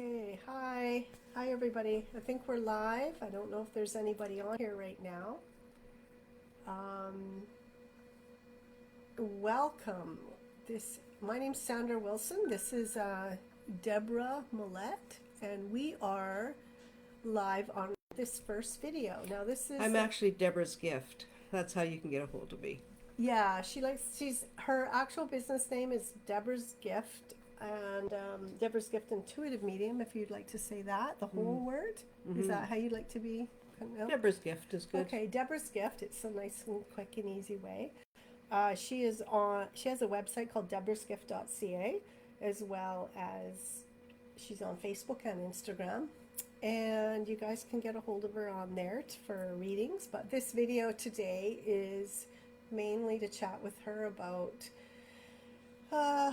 Okay, hi. Hi, everybody. I think we're live. I don't know if there's anybody on here right now. Um, Welcome. My name's Sandra Wilson. This is Deborah Millette, and we are live on this first video. Now, this is I'm actually Deborah's Gift. That's how you can get a hold of me. yeah. She's her actual business name is Deborah's Gift, and Deborah's Gift Intuitive Medium. If you'd like to say that, the whole word. Is that how you'd like to be? No? Deborah's Gift is good. Okay, Deborah's Gift. It's a nice and quick and easy way. She has a website called deborahsgift.ca, as well as she's on Facebook and Instagram. And you guys can get a hold of her on there for readings. But this video today is mainly to chat with her about uh,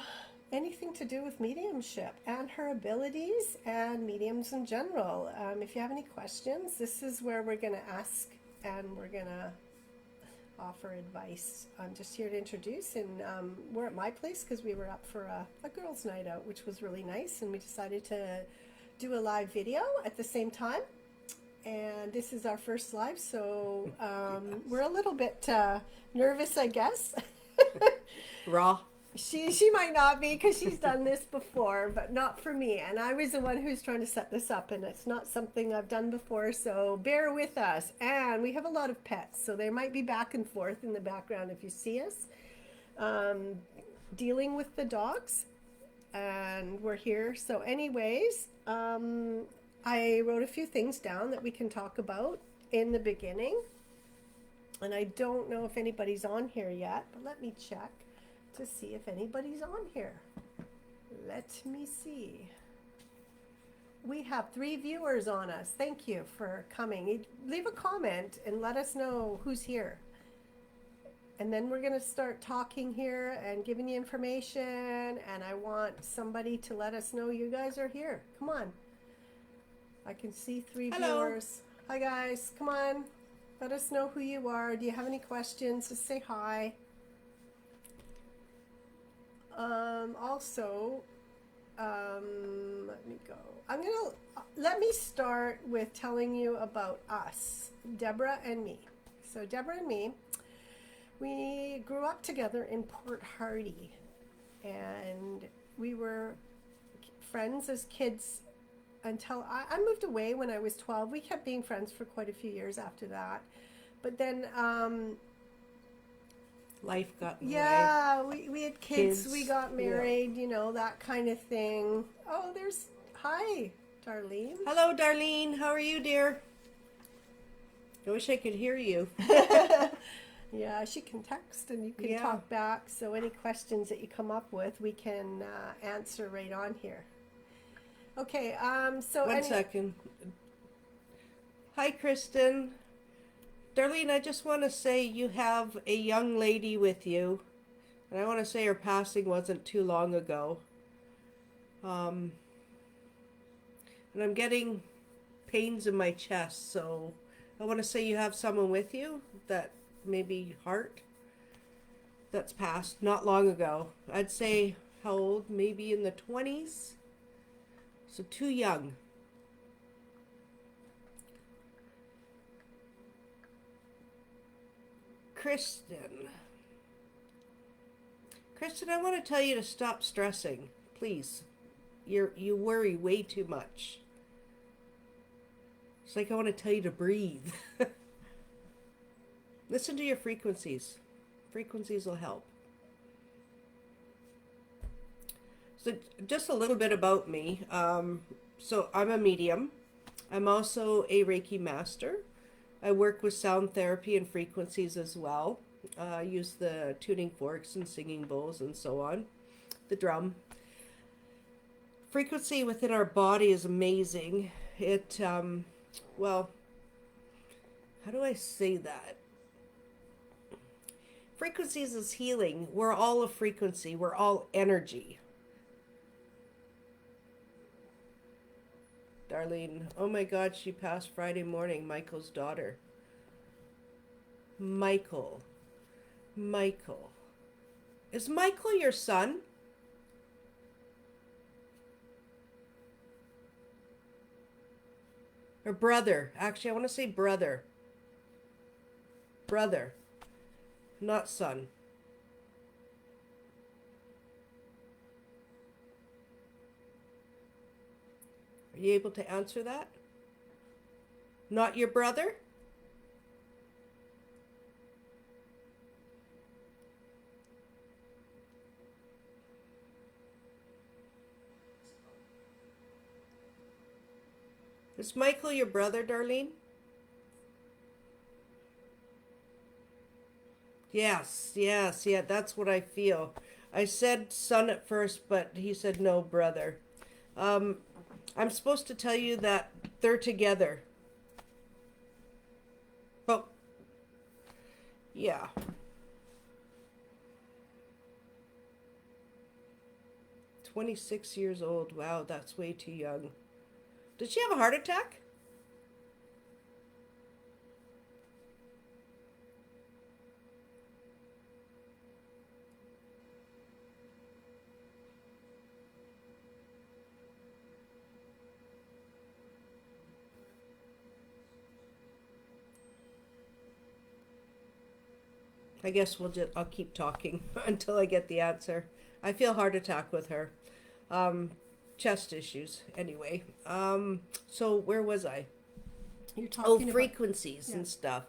anything to do with mediumship and her abilities and mediums in general. If you have any questions, this is where we're going to ask and we're going to offer advice. I'm just here to introduce, and we're at my place because we were up for a girls' night out, which was really nice, and we decided to do a live video at the same time. And this is our first live, so we're a little bit nervous, I guess. Raw. She might not be because she's done this before, but not for me. And I was the one who's trying to set this up, and it's not something I've done before, so bear with us. And we have a lot of pets, so there might be back and forth in the background if you see us dealing with the dogs. And we're here. So, anyways, I wrote a few things down that we can talk about in the beginning. And I don't know if anybody's on here yet, but let me check to see if anybody's on here. Let me see. We have 3 viewers on us. Thank you for coming. Leave a comment and let us know who's here. And then we're going to start talking here and giving you information. And I want somebody to let us know you guys are here. Come on. I can see 3 Hello. viewers. Hi, guys. Come on. Let us know who you are. Do you have any questions? Just say hi. Also, let me go. Let me start with telling you about us, Deborah and me. So Deborah and me, we grew up together in Port Hardy, and we were friends as kids until I moved away when I was 12. We kept being friends for quite a few years after that. But then Life got in the way. yeah, we had kids, we got married, you know, that kind of thing. Oh, hi, Darlene. Hello, Darlene. How are you, dear? I wish I could hear you. Yeah, she can text and you can Yeah. talk back. So any questions that you come up with, we can answer right on here. Okay, so One second. Hi, Kristen. Darlene, I just want to say you have a young lady with you. And I want to say her passing wasn't too long ago. And I'm getting pains in my chest, so I want to say you have someone with you that maybe heart that's passed not long ago. I'd say how old? Maybe in the 20s. So too young. Kristen, I want to tell you to stop stressing, please. You worry way too much. It's like I want to tell you to breathe. Listen to your frequencies. Frequencies will help. So just a little bit about me. So I'm a medium. I'm also a Reiki master. I work with sound therapy and frequencies as well. I use the tuning forks and singing bowls and so on. The drum. Frequency within our body is amazing. Well, how do I say that? Frequencies is healing. We're all a frequency. We're all energy. Darlene, oh my God, she passed Friday morning, Michael's daughter. Michael. Is Michael your son? Or brother. Actually, I want to say brother. Brother, not son. Are you able to answer that? Not your brother? Is Michael your brother, Darlene? Yes, yes, yeah, that's what I feel. I said son at first, but he said no, brother. Um, I'm supposed to tell you that they're together. But, yeah. 26 years old. Wow, that's way too young. Did she have a heart attack? I guess I'll keep talking until I get the answer. I feel heart attack with her. Um, Chest issues anyway. So where was I? You're Oh, talking about frequencies yeah. and stuff.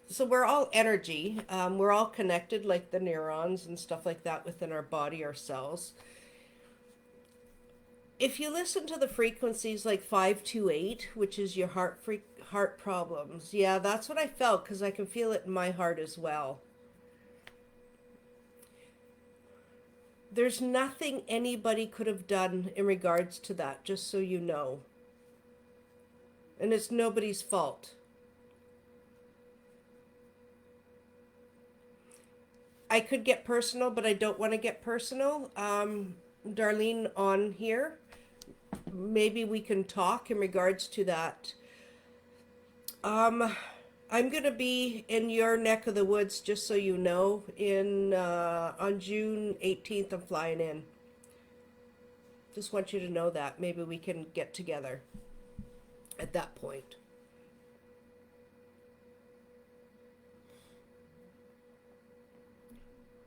So we're all energy. We're all connected like the neurons and stuff like that within our body, our cells. If you listen to the frequencies like 528, which is your heart problems, yeah, that's what I felt because I can feel it in my heart as well. There's nothing anybody could have done in regards to that, just so you know. And it's nobody's fault. I could get personal, but I don't want to get personal. Darlene, on here, maybe we can talk in regards to that. I'm gonna be in your neck of the woods, just so you know. On June 18th, I'm flying in. Just want you to know that. Maybe we can get together at that point.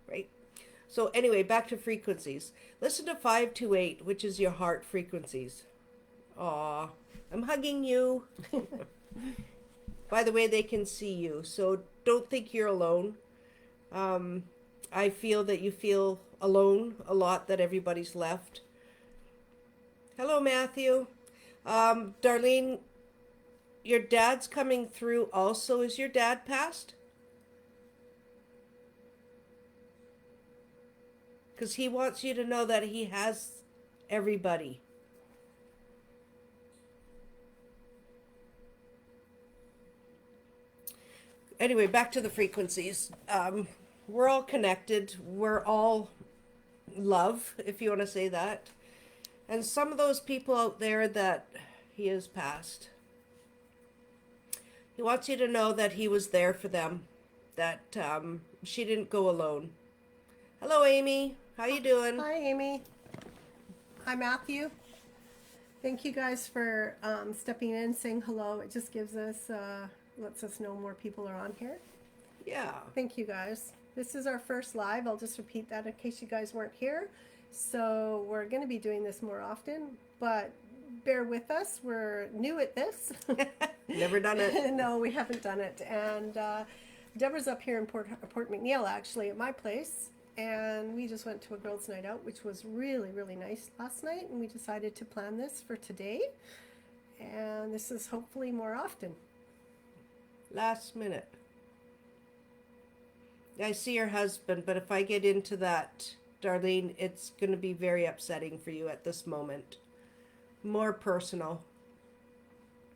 Right? So anyway, back to frequencies. Listen to 528, which is your heart frequencies. Aw, I'm hugging you. By the way, they can see you, so don't think you're alone. I feel that you feel alone a lot, that everybody's left. Hello, Matthew. Darlene, your dad's coming through also. Is your dad passed? Because he wants you to know that he has everybody. Anyway, back to the frequencies. We're all connected. We're all love, if you want to say that. And some of those people out there that he has passed, he wants you to know that he was there for them, that she didn't go alone. Hello, Amy. How you doing? Hi, Amy. Hi, Matthew. Thank you guys for stepping in, saying hello. It just gives us, lets us know more people are on here. Yeah. Thank you guys. This is our first live. I'll just repeat that in case you guys weren't here. So we're going to be doing this more often, but bear with us. We're new at this. Never done it. No, we haven't done it. And Deborah's up here in Port McNeill, actually, at my place. And we just went to a girls' night out, which was really, really nice last night. And we decided to plan this for today. And this is hopefully more often. Last minute. I see your husband, but if I get into that, Darlene, it's going to be very upsetting for you at this moment. More personal.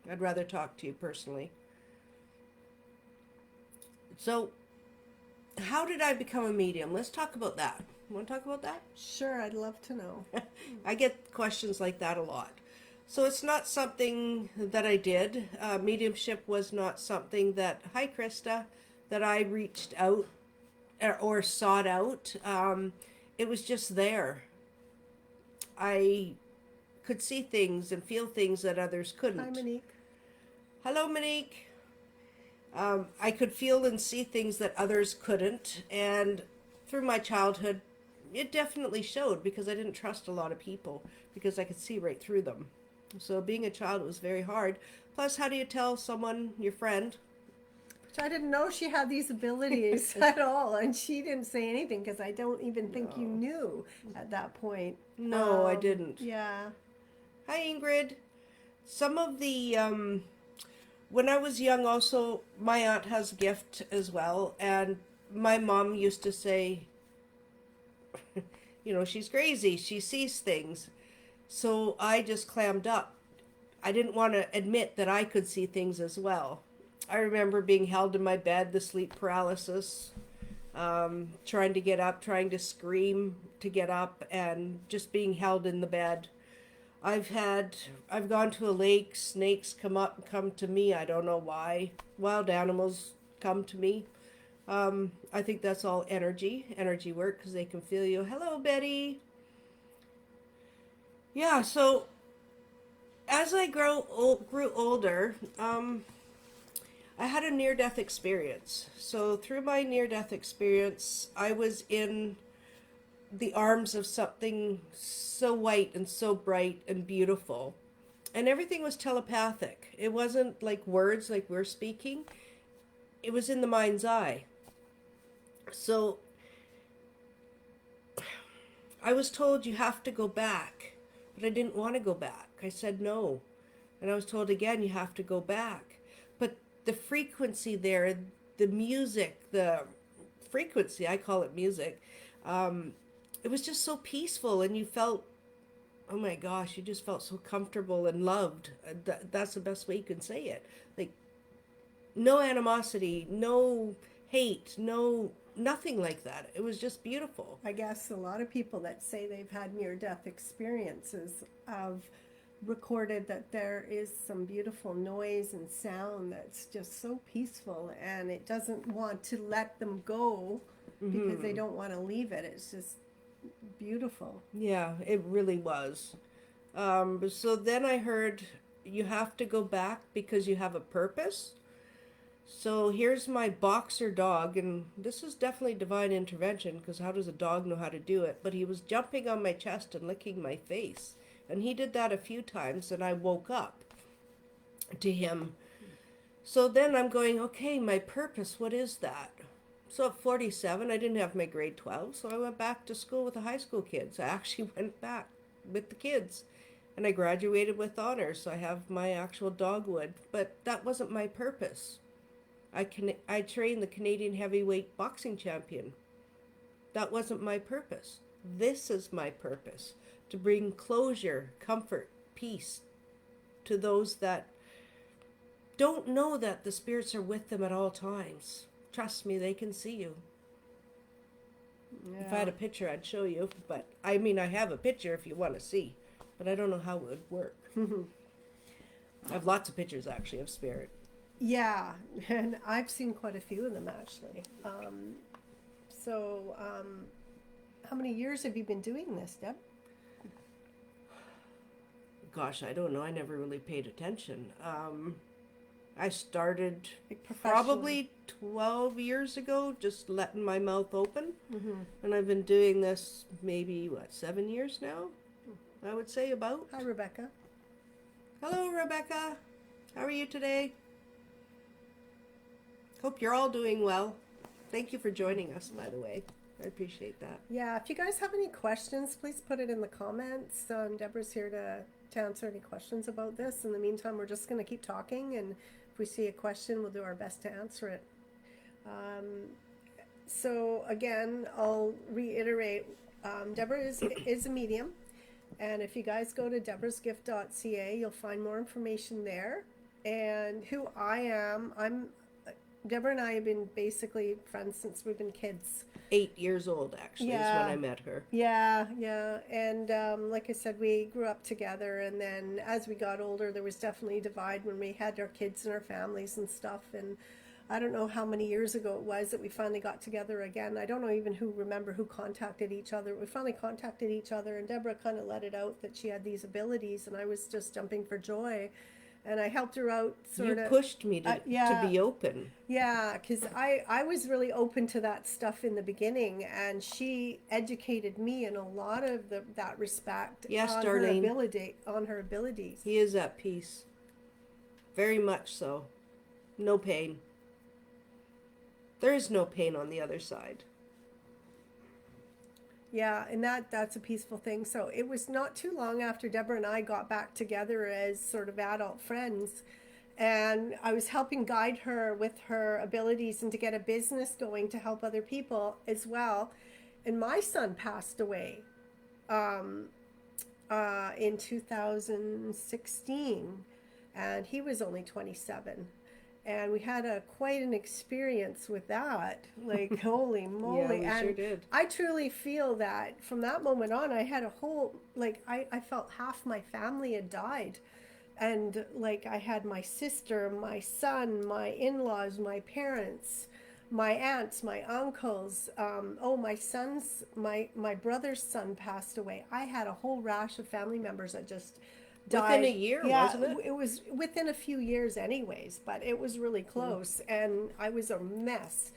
I'd rather talk to you personally. So, how did I become a medium? Let's talk about that. Want to talk about that? Sure, I'd love to know. I get questions like that a lot. So it's not something that I did. Mediumship was not something that, hi Krista, that I reached out or sought out. It was just there. I could see things and feel things that others couldn't. Hi, Monique. Hello, Monique. I could feel and see things that others couldn't, and through my childhood, it definitely showed because I didn't trust a lot of people because I could see right through them. So being a child was very hard. Plus, how do you tell someone, your friend? So I didn't know she had these abilities at all, and she didn't say anything because I don't even think you No. knew at that point. No, I didn't. Yeah. Hi, Ingrid. Some of the when I was young, also my aunt has a gift as well, and my mom used to say, she's crazy. She sees things. So I just clammed up. I didn't want to admit that I could see things as well. I remember being held in my bed, the sleep paralysis, trying to get up, trying to scream to get up, and just being held in the bed. I've gone to a lake, snakes come to me. I don't know why. Wild animals come to me. I think that's all energy work because they can feel you. Hello, Betty. Yeah, so as I grew older, I had a near-death experience. So through my near-death experience, I was in the arms of something so white and so bright and beautiful. And everything was telepathic. It wasn't like words like we're speaking. It was in the mind's eye. So I was told you have to go back, but I didn't want to go back. I said no. And I was told again you have to go back. But the frequency there, the music, the frequency, I call it music, it was just so peaceful and you felt, oh my gosh, you just felt so comfortable and loved. That's the best way you can say it. Like, no animosity, no hate, no nothing like that. It was just beautiful. I guess a lot of people that say they've had near death experiences have recorded that there is some beautiful noise and sound that's just so peaceful, and it doesn't want to let them go because they don't want to leave it. It's just beautiful. Yeah, it really was. So then I heard you have to go back because you have a purpose. So here's my boxer dog, and this is definitely divine intervention because how does a dog know how to do it? But he was jumping on my chest and licking my face. And he did that a few times, and I woke up to him. So then I'm going, okay, my purpose, what is that? So at 47, I didn't have my grade 12, so I went back to school with the high school kids. I actually went back with the kids. And I graduated with honors, so I have my actual dogwood. But that wasn't my purpose. I trained the Canadian heavyweight boxing champion. That wasn't my purpose. This is my purpose, to bring closure, comfort, peace to those that don't know that the spirits are with them at all times. Trust me, they can see you. Yeah. If I had a picture, I'd show you. But I mean, I have a picture if you want to see. But I don't know how it would work. I have lots of pictures, actually, of spirit. Yeah, and I've seen quite a few of them actually. How many years have you been doing this, Deb? Gosh, I don't know. I never really paid attention. I started Like professionally? probably 12 years ago, just letting my mouth open. Mm-hmm. And I've been doing this maybe, 7 years now? I would say about. Hi, Rebecca. Hello, Rebecca. How are you today? Hope you're all doing well. Thank you for joining us, by the way. I appreciate that. Yeah, if you guys have any questions, please put it in the comments. Deborah's here to answer any questions about this. In the meantime, we're just going to keep talking, and if we see a question, we'll do our best to answer it. So again, I'll reiterate, Deborah is a medium, and if you guys go to deborahsgift.ca, you'll find more information there. And who I am, Deborah and I have been basically friends since we've been kids. 8 years old, actually, is Yeah. when I met her. Yeah, yeah. And like I said, we grew up together. And then as we got older, there was definitely a divide when we had our kids and our families and stuff. And I don't know how many years ago it was that we finally got together again. I don't know even remember who contacted each other. We finally contacted each other, and Deborah kind of let it out that she had these abilities, and I was just jumping for joy. and I helped her out You sort of. pushed me to Yeah. be open. Yeah, because I was really open to that stuff in the beginning, and she educated me in a lot of that respect Yes, on her Darlene. abilities. He is at peace. Very much so. No pain. There is no pain on the other side. Yeah, and that's a peaceful thing. So it was not too long after Deborah and I got back together as sort of adult friends, and I was helping guide her with her abilities and to get a business going to help other people as well. And my son passed away um, in 2016, and he was only 27. And we had quite an experience with that. Like, holy moly. Yeah, we And sure did. I truly feel that from that moment on, I had a whole, like, I felt half my family had died. And like, I had my sister, my son, my in-laws, my parents, my aunts, my uncles. My brother's son passed away. I had a whole rash of family members that just died. Within a year, Yeah, wasn't it? it was within a few years anyways, but it was really close, and I was a mess.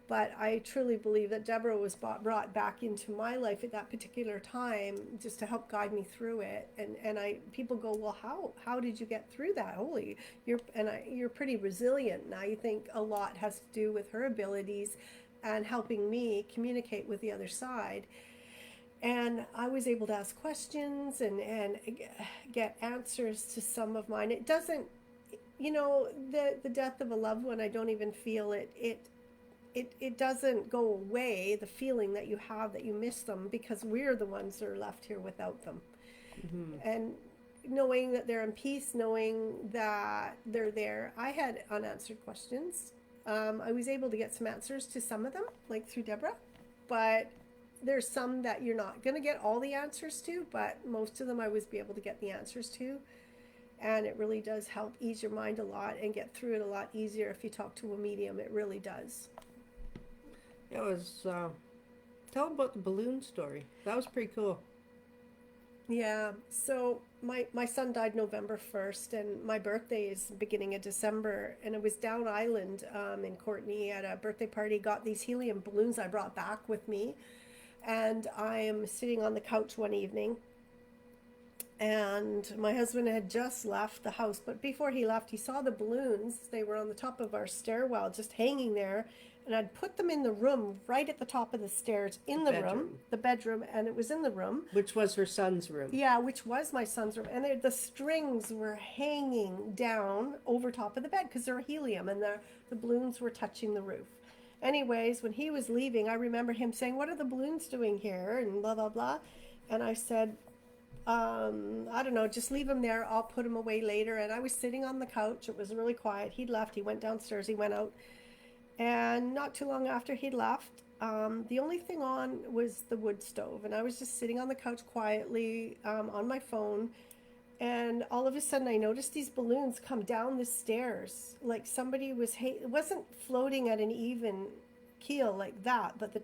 But I truly believe that Deborah was brought back into my life at that particular time just to help guide me through it. And people go, well, how did you get through that? Holy, you're pretty resilient. And I think a lot has to do with her abilities and helping me communicate with the other side. And I was able to ask questions and get answers to some of mine. It doesn't, the death of a loved one, I don't even feel it doesn't go away, the feeling that you have that you miss them, because we're the ones that are left here without them. And knowing that they're in peace, knowing that they're there. I had unanswered questions. I was able to get some answers to some of them, like through Deborah, but there's some that you're not going to get all the answers to, but most of them I was able to get the answers to. And it really does help ease your mind a lot and get through it a lot easier if you talk to a medium. It really does. It was, tell about the balloon story. That was pretty cool. Yeah, so my son died November 1st, and my birthday is beginning of December, and it was down island in Courtenay at a birthday party. Got these helium balloons I brought back with me, and I am sitting on the couch one evening, and my husband had just left the house, but before he left, he saw the balloons. They were on the top of our stairwell, just hanging there, and I'd put them in the room, right at the top of the stairs, in the room, the bedroom, and it was in the room. Which was her son's room. Yeah, which was my son's room. And the strings were hanging down over top of the bed because they're helium, and the balloons were touching the roof. Anyways, when he was leaving, I remember him saying, "What are the balloons doing here?" and blah, blah, blah. And I said, I don't know, just leave them there. I'll put them away later. And I was sitting on the couch. It was really quiet. He'd left. He went downstairs. He went out. And not too long after he'd left, the only thing on was the wood stove. And I was just sitting on the couch quietly on my phone. And all of a sudden, I noticed these balloons come down the stairs. Like somebody was, it wasn't floating at an even keel like that, but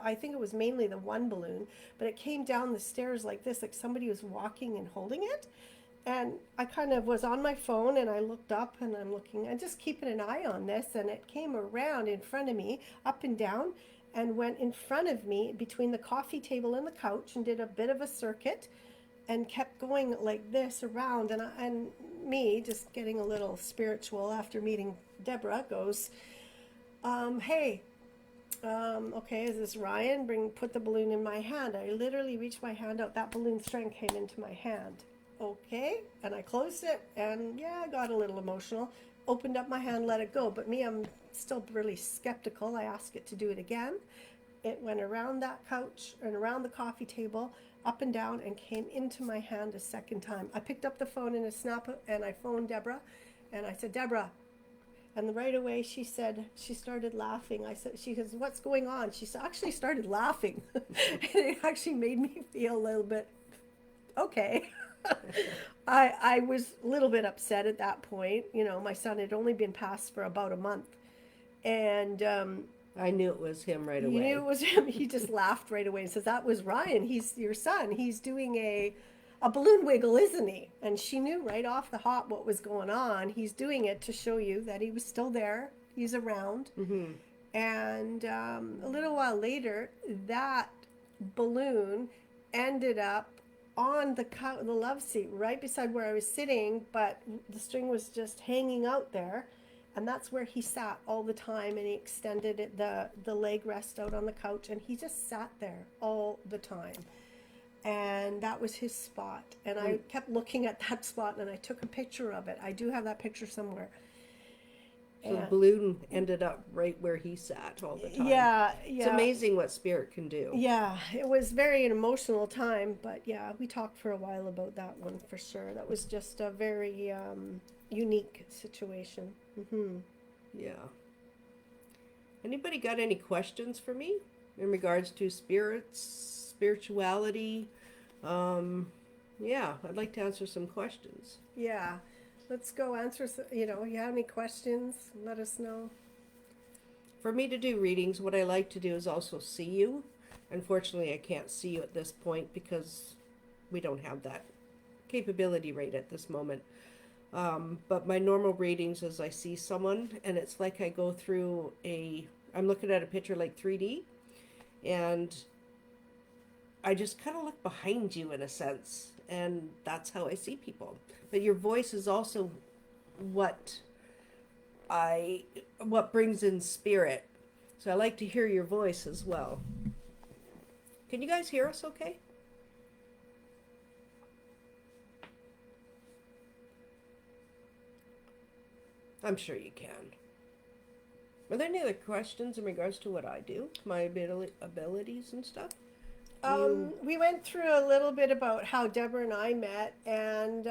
I think it was mainly the one balloon, but it came down the stairs like this, like somebody was walking and holding it. And I kind of was on my phone, and I looked up, and I'm looking and just keeping an eye on this, and it came around in front of me, up and down, and went in front of me between the coffee table and the couch, and did a bit of a circuit and kept going like this around. And me, just getting a little spiritual after meeting Deborah, goes, hey, okay, is this Ryan? Put the balloon in my hand. I literally reached my hand out. That balloon string came into my hand. Okay, and I closed it, and yeah, I got a little emotional. Opened up my hand, let it go. But me, I'm still really skeptical. I asked it to do it again. It went around that couch and around the coffee table, up and down, and came into my hand a second time. I picked up the phone in a snap, and I phoned Deborah, and I said, "Deborah." And right away she said, she started laughing. She goes, "What's going on?" She actually started laughing. And it actually made me feel a little bit okay. I was a little bit upset at that point. You know, my son had only been passed for about a month. And I knew it was him right away. you knew it was him. He just laughed right away and says, "That was Ryan. He's your son. He's doing a a balloon wiggle, isn't he? And she knew right off the hop what was going on. He's doing it to show you that he was still there. He's around. Mm-hmm. And a little while later, that balloon ended up on the love seat right beside where I was sitting, but the string was just hanging out there. And that's where he sat all the time, and he extended the leg rest out on the couch, and he just sat there all the time. And that was his spot. And I kept looking at that spot, and I took a picture of it. I do have that picture somewhere. So the balloon ended up right where he sat all the time. Yeah, It's amazing what spirit can do. Yeah, it was very an emotional time, but yeah, we talked for a while about that one for sure. That was just a very unique situation. Mm-hmm. Yeah. Anybody got any questions for me in regards to spirits, spirituality? Yeah, I'd like to answer some questions. Yeah, let's go answer. You have any questions? Let us know. For me to do readings, what I like to do is also see you. Unfortunately, I can't see you at this point because we don't have that capability right at this moment. But my normal readings is I see someone, and it's like I go through I'm looking at a picture like 3D, and I just kind of look behind you in a sense, and that's how I see people. But your voice is also what brings in spirit. So I like to hear your voice as well. Can you guys hear us okay? I'm sure you can. Are there any other questions in regards to what I do? My abilities and stuff? We went through a little bit about how Deborah and I met, and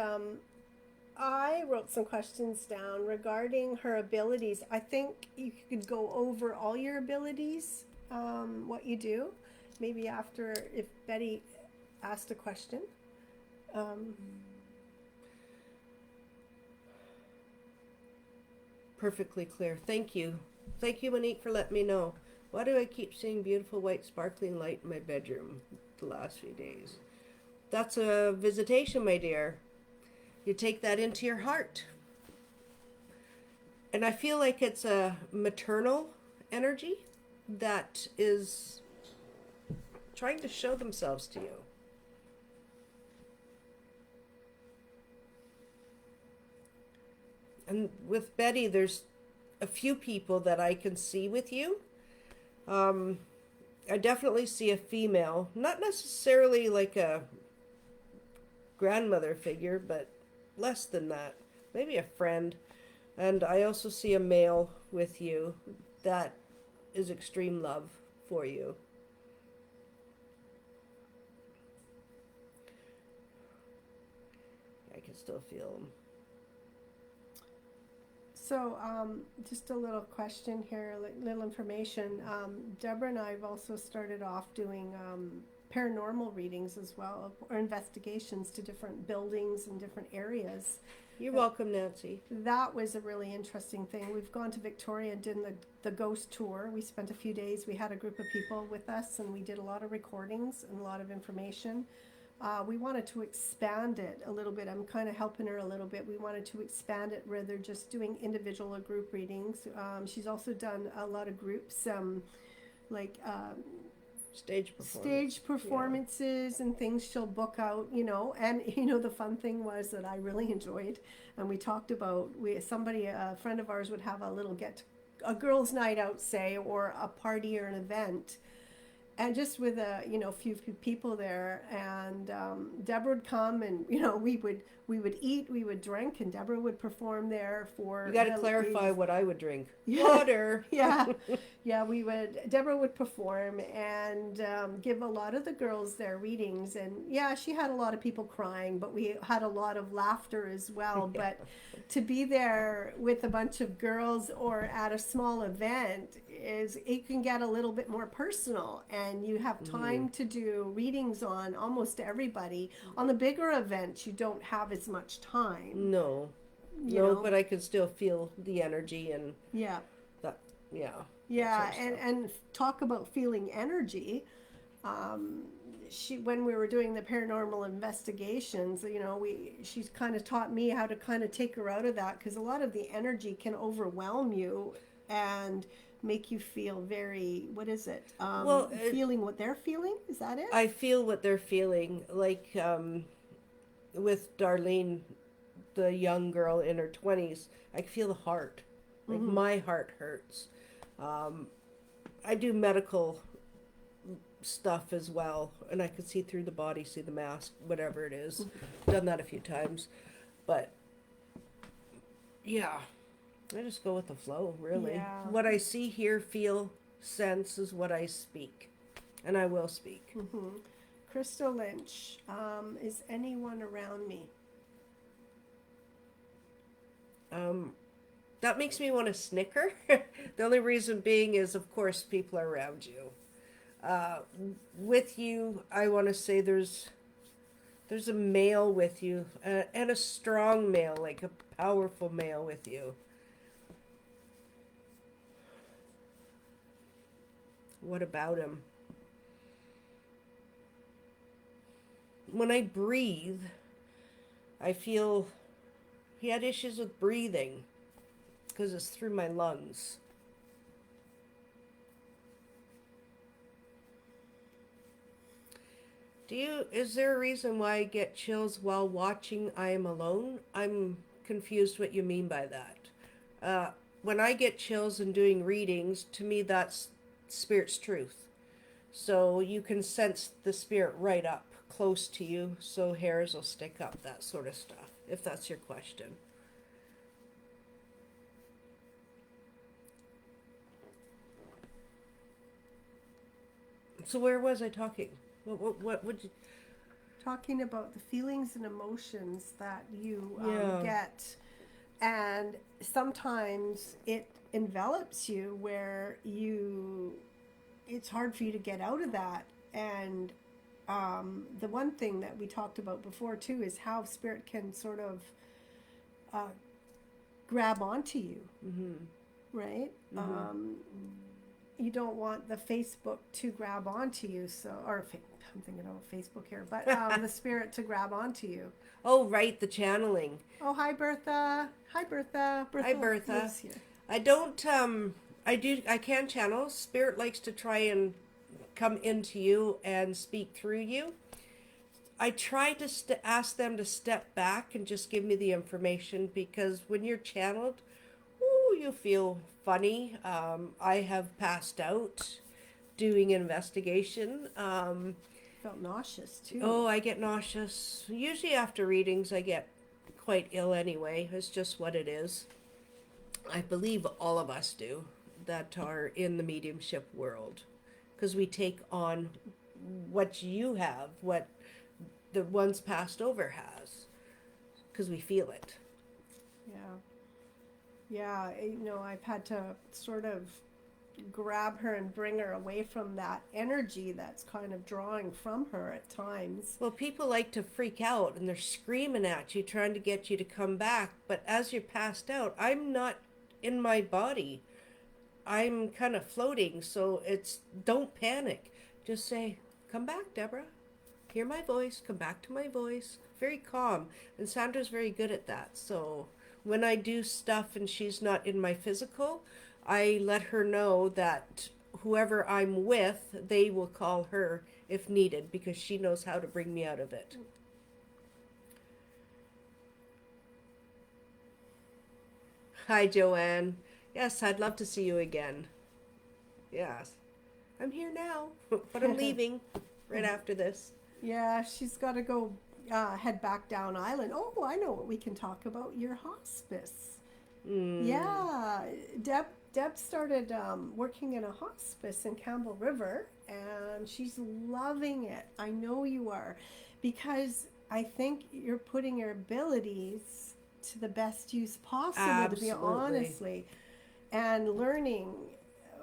I wrote some questions down regarding her abilities. I think you could go over all your abilities, what you do, maybe after if Betty asked a question. Perfectly clear. Thank you. Thank you, Monique, for letting me know. Why do I keep seeing beautiful white sparkling light in my bedroom the last few days? That's a visitation, my dear. You take that into your heart. And I feel like it's a maternal energy that is trying to show themselves to you. And with Betty, there's a few people that I can see with you. I definitely see a female, not necessarily like a grandmother figure, but less than that. Maybe a friend. And I also see a male with you that is extreme love for you. I can still feel them. So, just a little question here, like little information. Deborah and I have also started off doing paranormal readings as well, or investigations to different buildings and different areas. You're welcome, Nancy. That was a really interesting thing. We've gone to Victoria and did the ghost tour. We spent a few days. We had a group of people with us, and we did a lot of recordings and a lot of information. We wanted to expand it a little bit. I'm kind of helping her a little bit. We wanted to expand it rather just doing individual or group readings. She's also done a lot of groups, like Stage performances and things she'll book out, and the fun thing was that I really enjoyed, and we talked about a friend of ours would have a girls' night out, say, or a party or an event, and just with a few people there, and Deborah would come, and we would eat, we would drink, and Deborah would perform there for. You got to clarify ladies. what I would drink. Yeah. Water. Yeah, Deborah would perform and give a lot of the girls their readings, and yeah, she had a lot of people crying, but we had a lot of laughter as well. But to be there with a bunch of girls or at a small event it can get a little bit more personal, and you have time to do readings on almost everybody. On the bigger events, you don't have as much time. No, but I can still feel the energy and that. Yeah. Yeah, and talk about feeling energy. when we were doing the paranormal investigations, she's kind of taught me how to kind of take her out of that, because a lot of the energy can overwhelm you and make you feel very, what is it? Well, Feeling what they're feeling. Is that it? I feel what they're feeling. Like with Darlene, the young girl in her 20s, I can feel the heart. Like my heart hurts. I do medical stuff as well, and I can see through the body, see the mask, whatever it is. Done that a few times, but yeah, I just go with the flow, really. Yeah. What I see, hear, feel, sense is what I speak, and I will speak. Crystal Lynch, is anyone around me? That makes me want to snicker. The only reason being is, of course, people are around you. With you, I want to say there's a male with you, and a strong male, like a powerful male with you. What about him? When I breathe, I feel he had issues with breathing because it's through my lungs. Is there a reason why I get chills while watching I Am Alone? I'm confused what you mean by that. When I get chills and doing readings, to me that's spirit's truth. So you can sense the spirit right up close to you, so hairs will stick up, that sort of stuff, if that's your question. So where was I talking? What would you... Talking about the feelings and emotions that you Yeah. get, and sometimes it envelops you where it's hard for you to get out of that. And the one thing that we talked about before too is how spirit can sort of grab onto you, right? You don't want the Facebook to grab onto you, I'm thinking about Facebook here, but the spirit to grab onto you. Oh, right, the channeling. Oh, hi, Bertha. Hi, Bertha. Hi, Bertha. lives here. I don't, I can channel. Spirit likes to try and come into you and speak through you. I try to ask them to step back and just give me the information, because when you're channeled, you feel funny. I have passed out doing investigation. Felt nauseous too. Oh, I get nauseous. Usually after readings, I get quite ill anyway. It's just what it is. I believe all of us do that are in the mediumship world, because we take on what you have, what the ones passed over has, because we feel it. Yeah, I've had to sort of grab her and bring her away from that energy that's kind of drawing from her at times. Well, people like to freak out and they're screaming at you, trying to get you to come back. But as you're passed out, I'm not in my body. I'm kind of floating. So don't panic. Just say, come back, Deborah. Hear my voice. Come back to my voice. Very calm. And Sandra's very good at that. So when I do stuff and she's not in my physical, I let her know that whoever I'm with, they will call her if needed, because she knows how to bring me out of it. Hi, Joanne. Yes, I'd love to see you again. Yes. I'm here now, but I'm leaving right after this. Yeah, she's got to go head back down island. Oh, I know what we can talk about. Your hospice. Yeah, Deb started working in a hospice in Campbell River, and she's loving it. I know you are, because I think you're putting your abilities to the best use possible. Absolutely. To be honestly, and learning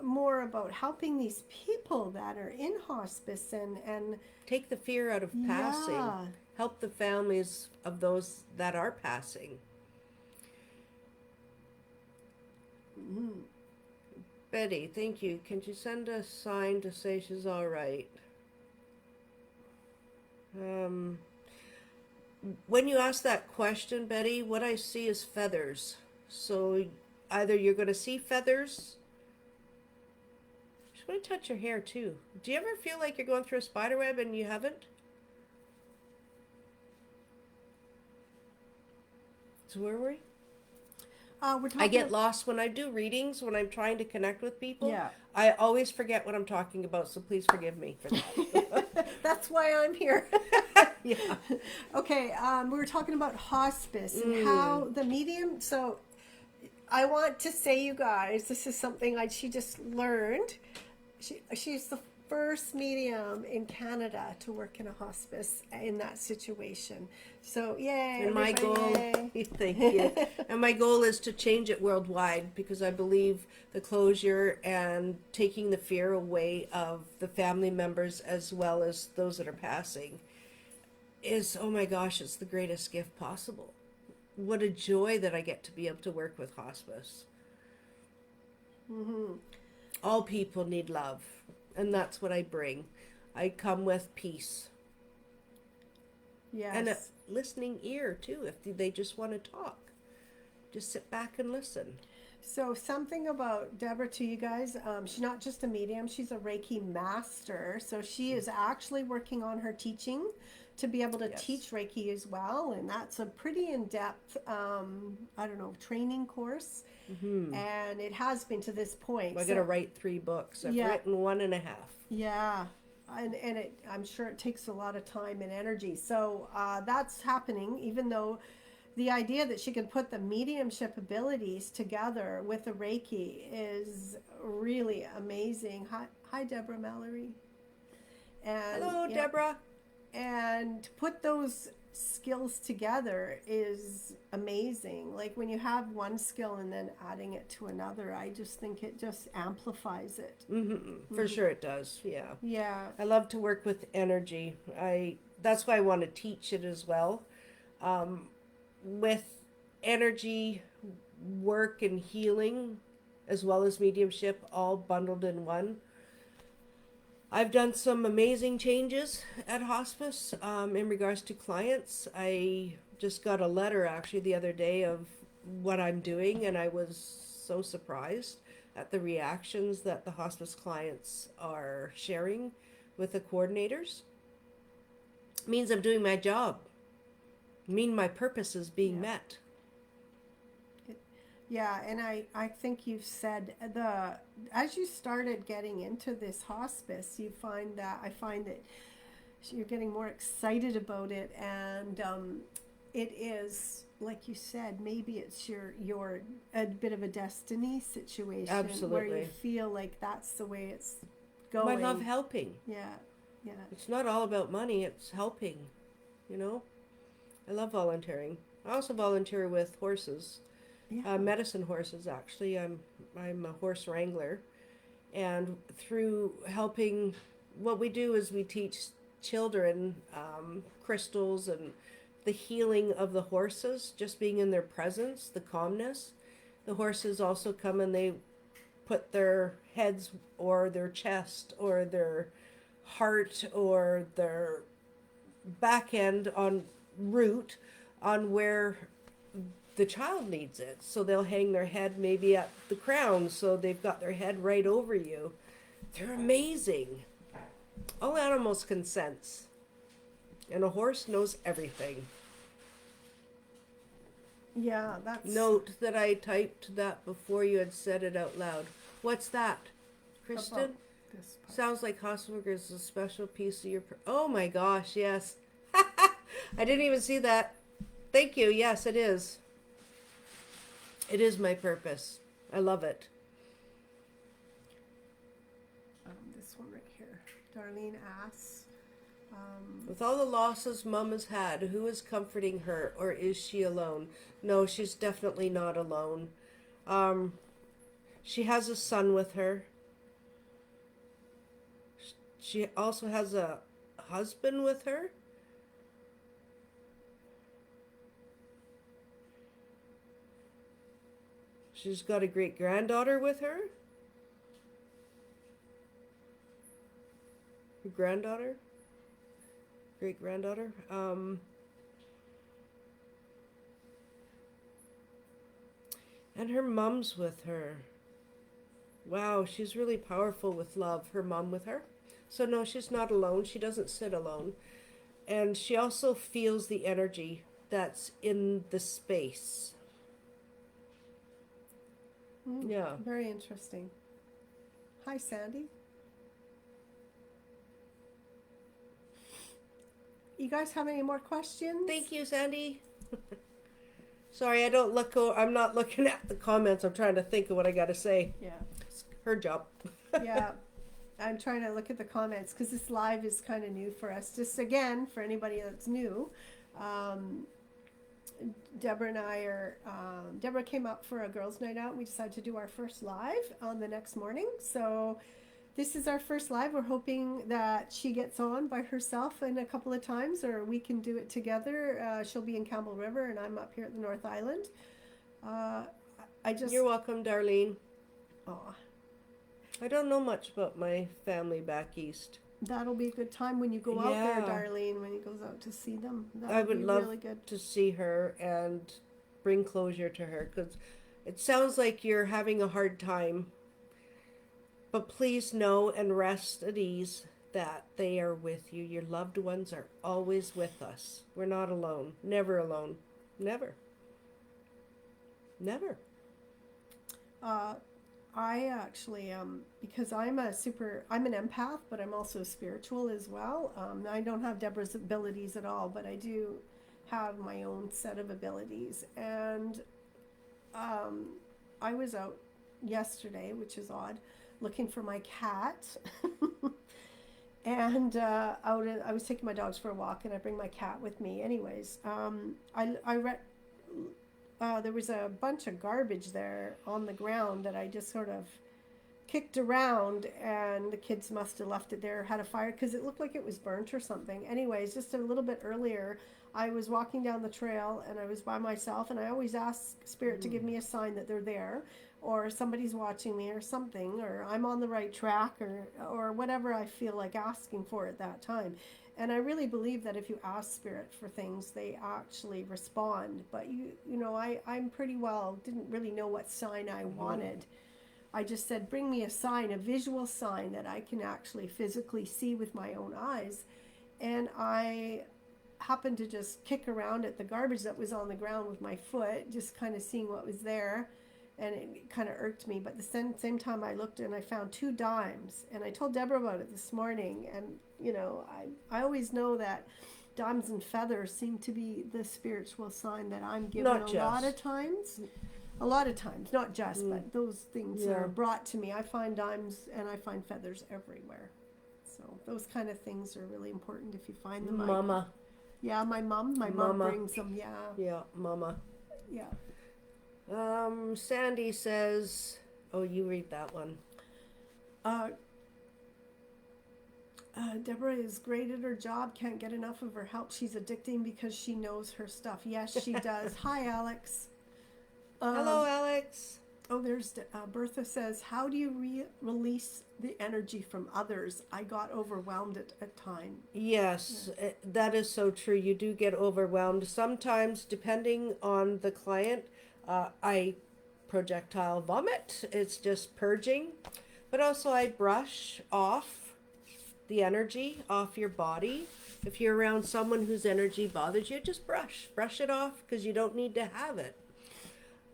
more about helping these people that are in hospice and take the fear out of passing. Yeah. Help the families of those that are passing. Betty, thank you. Can you send a sign to say she's all right? When you ask that question, Betty, what I see is feathers. So either you're going to see feathers. Just want to touch your hair too. Do you ever feel like you're going through a spider web and you haven't? So where were we? We're talking I get lost when I do readings, when I'm trying to connect with people. Yeah. I always forget what I'm talking about, so please forgive me for that. That's why I'm here. Yeah. Okay, we were talking about hospice and how the medium. So, I want to say, you guys, this is something she just learned. She's the first medium in Canada to work in a hospice in that situation. So, yay! And my goal, yay. thank you. And my goal is to change it worldwide because I believe the closure and taking the fear away of the family members as well as those that are passing is, oh my gosh, it's the greatest gift possible. What a joy that I get to be able to work with hospice. Mm-hmm. All people need love, and that's what I bring. I come with peace. Yes. And a listening ear, too, if they just want to talk. Just sit back and listen. So something about Deborah to you guys, she's not just a medium, she's a Reiki master. So she is actually working on her teaching to be able to teach Reiki as well. And that's a pretty in-depth, training course. Mm-hmm. And it has been to this point. Well, I got to write 3 books. I've written 1.5. Yeah. And I'm sure it takes a lot of time and energy. So that's happening, even though the idea that she can put the mediumship abilities together with the Reiki is really amazing. Hi, Deborah Mallory. And, hello, Deborah. And to put those skills together is amazing. Like when you have one skill and then adding it to another, I just think it just amplifies it. Mm-hmm. For sure it does. Yeah. Yeah. I love to work with energy. That's why I want to teach it as well. With energy work and healing as well as mediumship all bundled in one. I've done some amazing changes at hospice in regards to clients. I just got a letter actually the other day of what I'm doing, and I was so surprised at the reactions that the hospice clients are sharing with the coordinators. It means I'm doing my job. It means my purpose is being met. Yeah, and I think you've said as you started getting into this hospice, I find that you're getting more excited about it, and it is, like you said, maybe it's your a bit of a destiny situation. Absolutely. Where you feel like that's the way it's going. I love helping. Yeah. It's not all about money, it's helping, I love volunteering. I also volunteer with horses. Yeah. Medicine horses, actually. I'm a horse wrangler, and through helping, what we do is we teach children crystals and the healing of the horses, just being in their presence, the calmness. The horses also come and they put their heads or their chest or their heart or their back end on root on where the child needs it. So they'll hang their head maybe at the crown, so they've got their head right over you. They're amazing. All animals can sense, and a horse knows everything. Yeah, that's... Note that I typed that before you had said it out loud. What's that, Kristen? This part. Sounds like hospital worker is a special piece of your... Oh my gosh, yes. I didn't even see that. Thank you. Yes, it is. It is my purpose. I love it. This one right here. Darlene asks, With all the losses Mum has had, who is comforting her, or is she alone? No, she's definitely not alone. She has a son with her. She also has a husband with her. She's got a great granddaughter with her. Her granddaughter. great granddaughter. And her mom's with her. Wow, she's really powerful with love. Her mom with her. So no, she's not alone. She doesn't sit alone. And she also feels the energy that's in the space. Yeah. Very interesting. Hi, Sandy. You guys have any more questions? Thank you, Sandy. Sorry, I don't look. I'm not looking at the comments. I'm trying to think of what I got to say. Yeah. It's her job. Yeah. I'm trying to look at the comments because this live is kind of new for us. Just again, for anybody that's new, Deborah and I are, Deborah came up for a girls' night out. And we decided to do our first live on the next morning. So this is our first live. We're hoping that she gets on by herself in a couple of times, or we can do it together. She'll be in Campbell River, and I'm up here at the North Island. You're welcome, Darlene. Aw, I don't know much about my family back east. that'll be a good time when you go out there, Yeah. Darlene, when he goes out to see them. That'll I would be love really good. to see her and bring closure to her because it sounds like you're having a hard time. But please know and rest at ease that they are with you. Your loved ones are always with us. We're not alone. Never alone. Never. Never. I actually, because I'm an empath, but I'm also spiritual as well. I don't have Deborah's abilities at all, but I do have my own set of abilities. And I was out yesterday, which is odd, looking for my cat. And I was taking my dogs for a walk, and I bring my cat with me. Anyways, there was a bunch of garbage there on the ground that I just sort of kicked around, and the kids must have left it there, had a fire, because it looked like it was burnt or something. Anyways, just a little bit earlier, I was walking down the trail, and I was by myself, and I always ask Spirit to give me a sign that they're there, or somebody's watching me or something, or I'm on the right track, or whatever I feel like asking for at that time. And I really believe that if you ask Spirit for things, they actually respond. But I'm pretty well, didn't really know what sign I wanted. I just said, bring me a sign, a visual sign that I can actually physically see with my own eyes. And I happened to just kick around at the garbage that was on the ground with my foot, just kind of seeing what was there. And it kind of irked me. But at the same time, I looked and I found 2 dimes. And I told Deborah about it this morning. And, I always know that dimes and feathers seem to be the spiritual sign that I'm given Not a just. lot of times. A lot of times, not just, but those things are brought to me. I find dimes and I find feathers everywhere. So those kind of things are really important if you find them. Mama. Yeah, my mom brings them. Yeah. Yeah, Mama. Yeah. Sandy says, oh, you read that one. Deborah is great at her job, can't get enough of her help. She's addicting because she knows her stuff. Yes, she does. Hi, Alex. Hello, Alex. Oh, there's Bertha says, how do you release the energy from others? I got overwhelmed at time. Yes, that is so true. You do get overwhelmed. Sometimes, depending on the client, I projectile vomit. It's just purging. But also I brush off the energy off your body. If you're around someone whose energy bothers you, just brush it off because you don't need to have it.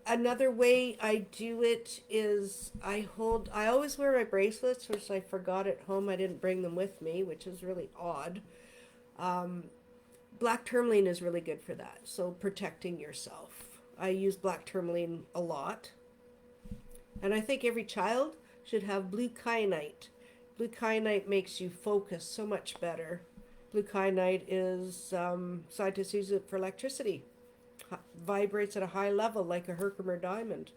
Another way I do it is I always wear my bracelets, which I forgot at home. I didn't bring them with me, which is really odd. Black tourmaline is really good for that. So protecting yourself. I use black tourmaline a lot. And I think every child should have blue kyanite. Blue kyanite makes you focus so much better. Blue kyanite is, scientists use it for electricity. Vibrates at a high level like a Herkimer diamond.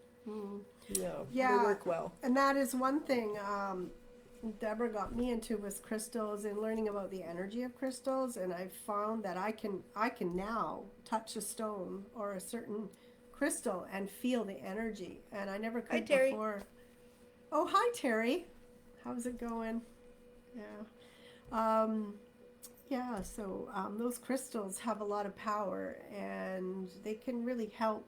They work well. And that is one thing Deborah got me into was crystals and learning about the energy of crystals. And I found that I can now touch a stone or a certain crystal and feel the energy. And I never could before. Oh, hi, Terry. How's it going? Yeah. Yeah, so those crystals have a lot of power and they can really help.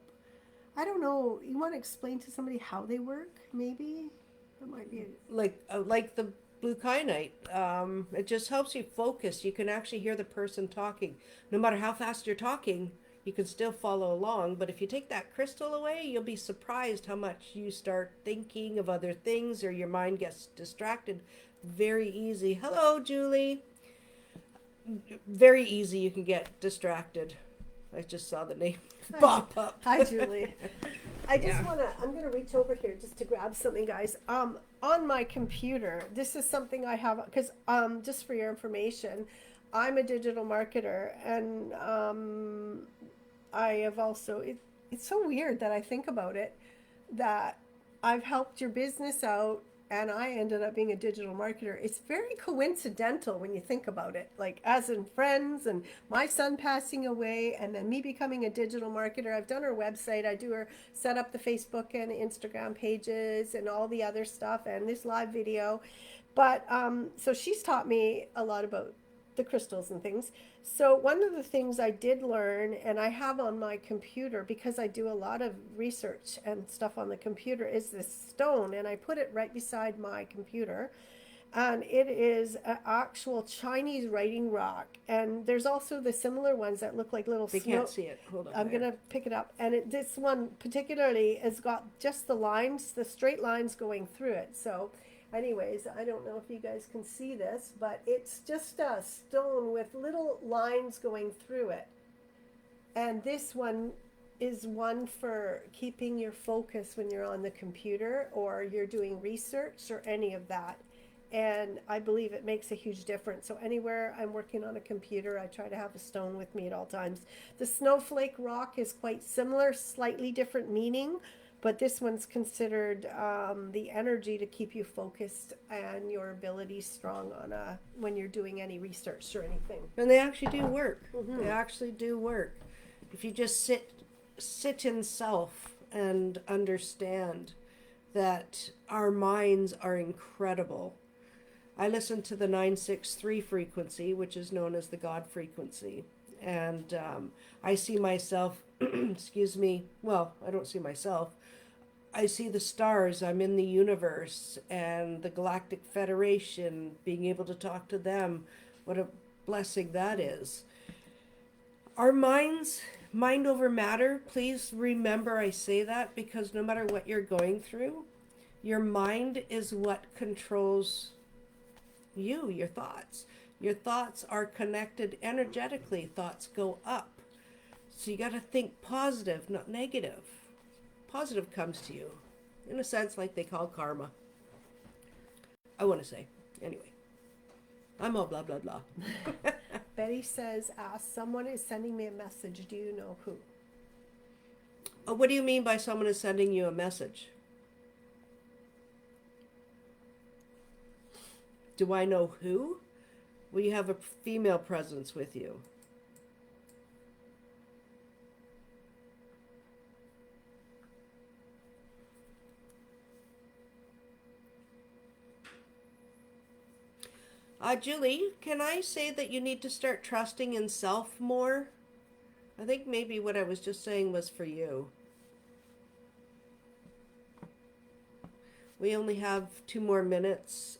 I don't know, you want to explain to somebody how they work, maybe? That might be. Like the blue kyanite. It just helps you focus. You can actually hear the person talking. No matter how fast you're talking, you can still follow along. But if you take that crystal away, you'll be surprised how much you start thinking of other things or your mind gets distracted. Very easy. Hello, Julie. Very easy. You can get distracted. I just saw the name pop up. Hi, Julie. I just Yeah. I'm gonna reach over here just to grab something, guys. On my computer, this is something I have, because, just for your information, I'm a digital marketer, and, I have also, it's so weird that I think about it, that I've helped your business out and I ended up being a digital marketer. It's very coincidental when you think about it, like as in friends and my son passing away and then me becoming a digital marketer. I've done her website, I do her set up the Facebook and Instagram pages and all the other stuff and this live video. But so she's taught me a lot about the crystals and things. So one of the things I did learn, and I have on my computer because I do a lot of research and stuff on the computer, is this stone, and I put it right beside my computer. And it is an actual Chinese writing rock. And there's also the similar ones that look like little They snow. can't see it. Hold on. I'm gonna pick it up, and this one particularly has got just the lines, the straight lines going through it. So, anyways, I don't know if you guys can see this, but it's just a stone with little lines going through it. And this one is one for keeping your focus when you're on the computer or you're doing research or any of that. And I believe it makes a huge difference. So anywhere I'm working on a computer, I try to have a stone with me at all times. The snowflake rock is quite similar, slightly different meaning, but this one's considered the energy to keep you focused and your ability strong on when you're doing any research or anything. And they actually do work. Mhm. They actually do work. If you just sit in self and understand that our minds are incredible. I listen to the 963 frequency, which is known as the God frequency. And I see myself, excuse me, well, I don't see myself. I see the stars. I'm in the universe and the Galactic Federation, being able to talk to them. What a blessing that is. Our minds, mind over matter, please remember I say that because no matter what you're going through, your mind is what controls you, your thoughts. Your thoughts are connected energetically. Thoughts go up. So you got to think positive, not negative. Positive comes to you, in a sense, like they call karma. I want to say. Anyway, I'm all blah, blah, blah. Betty says, someone is sending me a message. Do you know who? What do you mean by someone is sending you a message? Do I know who? Well, you have a female presence with you. Julie, can I say that you need to start trusting in self more? I think maybe what I was just saying was for you. We only have 2 more minutes.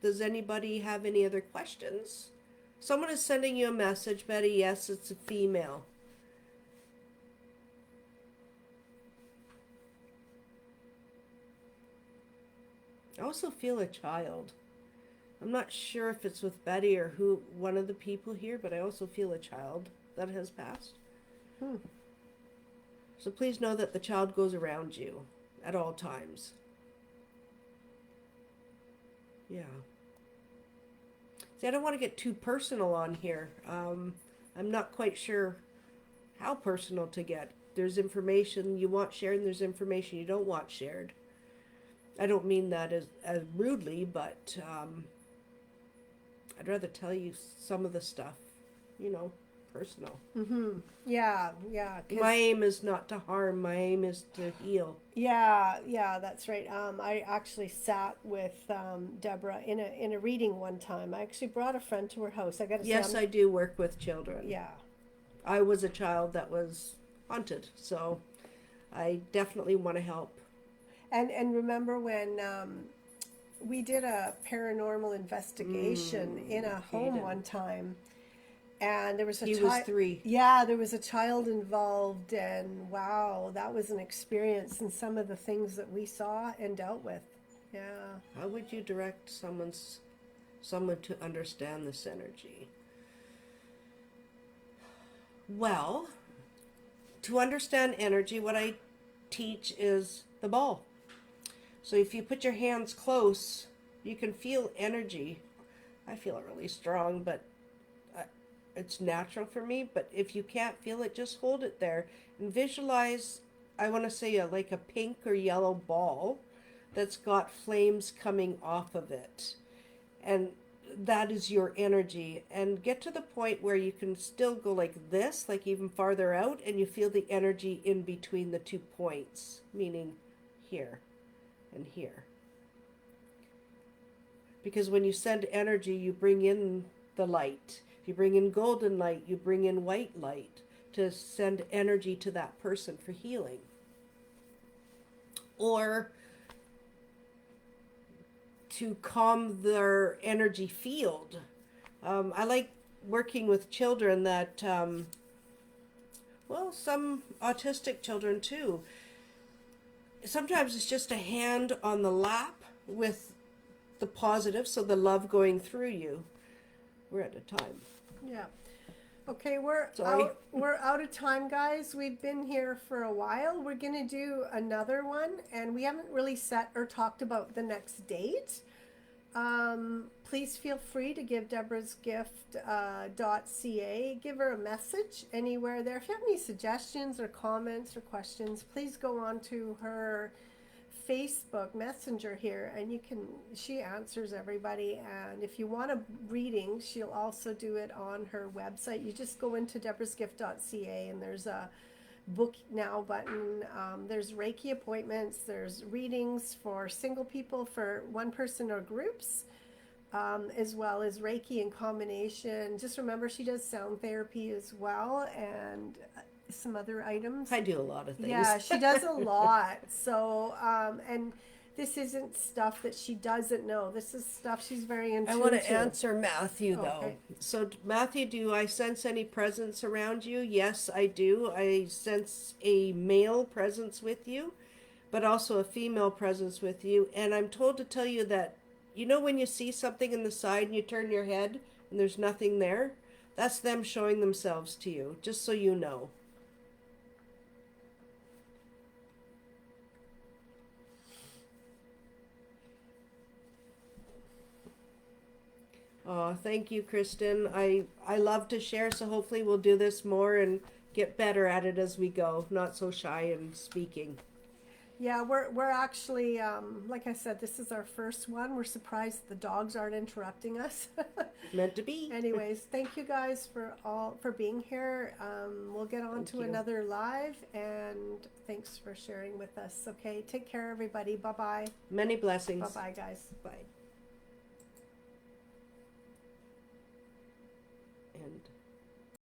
Does anybody have any other questions? Someone is sending you a message, Betty. Yes, it's a female. I also feel a child. I'm not sure if it's with Betty or who, one of the people here, but I also feel a child that has passed. So please know that the child goes around you at all times. Yeah. See, I don't want to get too personal on here. I'm not quite sure how personal to get. There's information you want shared and there's information you don't want shared. I don't mean that as rudely, but I'd rather tell you some of the stuff, personal. Mm-hmm. Yeah, yeah. My aim is not to harm. My aim is to heal. Yeah, that's right. I actually sat with Deborah in a reading one time. I actually brought a friend to her house. I got to say, Yes, I do work with children. yeah, I was a child that was haunted, so I definitely want to help. and remember when we did a paranormal investigation in a home Hayden. one time, and there was a He was 3. Yeah, there was a child involved, and wow, that was an experience, and some of the things that we saw and dealt with. Yeah. How would you direct someone to understand this energy? Well, to understand energy, what I teach is the ball. So if you put your hands close, you can feel energy. I feel it really strong, but it's natural for me. But if you can't feel it, just hold it there and visualize, I want to say like a pink or yellow ball that's got flames coming off of it. And that is your energy. And get to the point where you can still go like this, like even farther out, and you feel the energy in between the 2 points, meaning here and here. Because when you send energy, you bring in the light. If you bring in golden light, you bring in white light to send energy to that person for healing. Or to calm their energy field. I like working with children that, some autistic children too. Sometimes it's just a hand on the lap with the positive, so the love going through you. We're at a time. Yeah. Okay, we're Sorry. we're out of time, guys. We've been here for a while. We're gonna do another one, and we haven't really set or talked about the next date. Please feel free to give Deborah's Gift .ca. Give her a message anywhere there. If you have any suggestions or comments or questions, please go on to her Facebook Messenger here, and she answers everybody. And if you want a reading, she'll also do it on her website. You just go into deborahsgift.ca, and there's a book now button. There's Reiki appointments, there's readings for single people, for one person or groups, as well as Reiki in combination. Just remember, she does sound therapy as well, and some other items. I do a lot of things. Yeah, she does a lot. So, and this isn't stuff that she doesn't know. This is stuff she's very in tune I want to to. answer Matthew, though. Okay. So, Matthew, do I sense any presence around you? Yes, I do. I sense a male presence with you, but also a female presence with you. And I'm told to tell you that, you know, when you see something in the side and you turn your head and there's nothing there, that's them showing themselves to you, just so you know. Oh, thank you, Kristen. I love to share, so hopefully we'll do this more and get better at it as we go. Not so shy in speaking. Yeah, we're actually, like I said, this is our first one. We're surprised the dogs aren't interrupting us. Meant to be. Anyways, thank you guys for being here. We'll get on Thank to you. another live, and thanks for sharing with us. Okay, take care, everybody. Bye bye. Many blessings. Bye bye, guys. Bye.